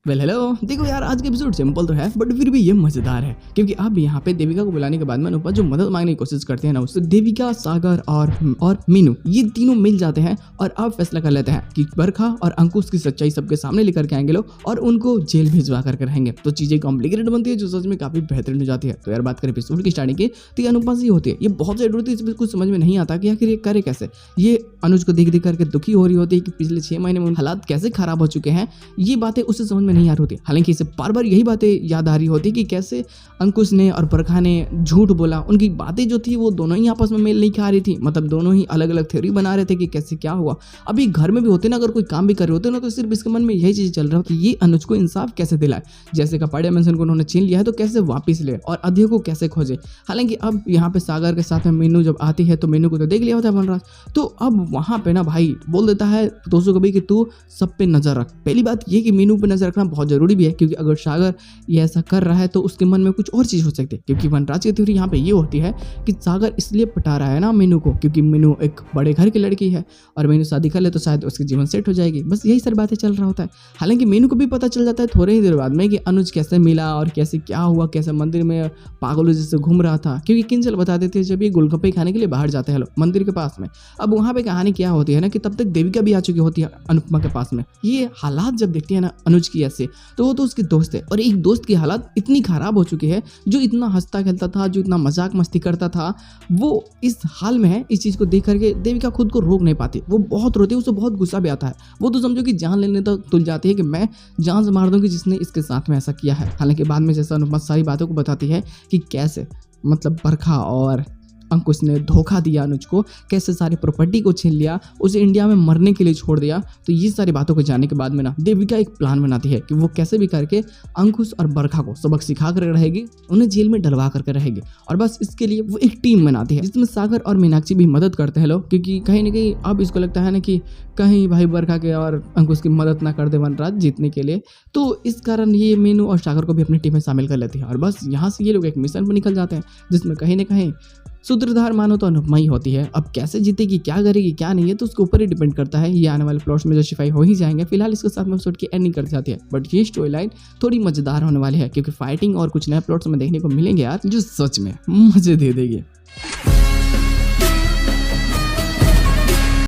Hello देखो यार, आज का एपिसोड सिंपल तो है बट फिर भी ये मजेदार है क्योंकि अब यहाँ पे देविका को बुलाने के बाद में अनुपमा जो मदद मांगने की कोशिश करते हैं ना, उससे देविका, सागर और मीनू ये तीनों मिल जाते हैं और अब फैसला कर लेते हैं कि बरखा और अंकुश की सच्चाई सबके सामने लेकर के आएंगे लोग और उनको जेल भिजवा करके रहेंगे। तो चीजें कॉम्प्लिकेटेड बनती है जो सच में काफी बेहतरीन हो जाती है। तो यार बात करें एपिसोड की स्टार्टिंग की, तो ये अनुपमा से होती है, ये बहुत सारी होती है, इसमें कुछ समझ में नहीं आता कि आखिर ये करे कैसे। ये अनुज को देख देख करके दुखी हो रही होती है कि पिछले 6 महीने में हालात कैसे खराब हो चुके हैं, ये बातें उसे समझ में नहीं आ रही होती। हालांकि इसे बार बार यही बातें याद आ रही होती कि कैसे अंकुश ने और बरखा ने झूठ बोला, उनकी बातें जो थी वो दोनों ही आपस में मेल नहीं खा रही थी, मतलब दोनों ही अलग अलग थ्योरी बना रहे थे कि कैसे क्या हुआ। अभी घर में भी होते ना, अगर कोई काम भी कर रहे होते ना, तो सिर्फ इसके मन में यही चीज चल रहा हो कि ये अनुज को इंसाफ कैसे दिलाए, जैसे कपाड़ डायमेंशन को उन्होंने छीन लिया है तो कैसे वापिस ले और अध्यय को कैसे खोजे। हालांकि अब यहाँ पे सागर के साथ में मीनू जब आती है तो मीनू को तो देख लिया होता है वनराज, तो अब वहां पे ना भाई बोल देता है दोस्तों को भी कि तू सब पे नजर रख। पहली बात ये कि मीनू पे नजर रखना बहुत जरूरी भी है, क्योंकि अगर सागर ये ऐसा कर रहा है तो उसके मन में कुछ और चीज हो सकती है। क्योंकि वनराज की थ्योरी यहाँ पे ये होती है कि सागर इसलिए पटा रहा है ना मीनू को क्योंकि मीनू एक बड़े घर की लड़की है और मीनू शादी कर ले तो शायद उसकी जीवन सेट हो जाएगी, बस यही सारी बातें चल रहा होता है। हालांकि मीनू को भी पता चल जाता है थोड़े ही देर बाद में कि अनुज कैसे मिला और कैसे क्या हुआ, कैसे मंदिर में पागलों जैसे घूम रहा था, क्योंकि किंजल बता देते हैं जब ये गोलगप्पे खाने के लिए बाहर जाते हैं लोग मंदिर के पास में। अब वहां पे कहानी क्या होती है ना कि तब तक देविका भी आ चुकी होती है अनुपमा के पास में। ये हालात जब देखती है ना अनुज की ऐसे, तो वो तो उसके दोस्त है और एक दोस्त की हालत इतनी खराब हो चुकी है, जो इतना हंसता खेलता था, जो इतना मजाक मस्ती करता था, वो इस हाल में है। इस चीज को देख करके देविका खुद को रोक नहीं पाती, वो बहुत रोती है, उसे बहुत गुस्सा भी आता है। वो तो समझो कि जान लेने तक तुल जाती है कि मैं जान से मार दूंगी जिसने इसके साथ में ऐसा किया है। हालांकि बाद में जैसा अनुपमा सारी बातों को बताती है कि कैसे मतलब बरखा और अंकुश ने धोखा दिया अनुज को, कैसे सारी प्रॉपर्टी को छीन लिया, उसे इंडिया में मरने के लिए छोड़ दिया। तो ये सारी बातों को जानने के बाद में ना देविका एक प्लान बनाती है कि वो कैसे भी करके अंकुश और बरखा को सबक सिखा कर रहेगी, उन्हें जेल में डलवा करके रहेगी। और बस इसके लिए वो एक टीम बनाती है जिसमें सागर और मीनाक्षी भी मदद करते हैं लोग, क्योंकि कहीं ना कहीं अब इसको लगता है ना कि कहीं भाई बरखा के और अंकुश की मदद ना कर दे वनराज जीतने के लिए। तो इस कारण ये मीनू और सागर को भी अपनी टीम में शामिल कर लेती है और बस यहाँ से ये लोग एक मिशन पर निकल जाते हैं जिसमें कहीं ना कहीं सूत्रधार मानो तो अनुपमा ही होती है। अब कैसे जीतेगी, क्या करेगी, क्या नहीं है, तो उसके ऊपर ही डिपेंड करता है। ये आने वाले प्लॉट्स में जस्टिफाई हो ही जाएंगे। फिलहाल इसके साथ में एपिसोड की एंडिंग कर जाती है, बट ये स्टोरी लाइन थोड़ी मजेदार होने वाली है क्योंकि फाइटिंग और कुछ नए प्लॉट्स में देखने को मिलेंगे यार, जो सच में मजे दे देंगे।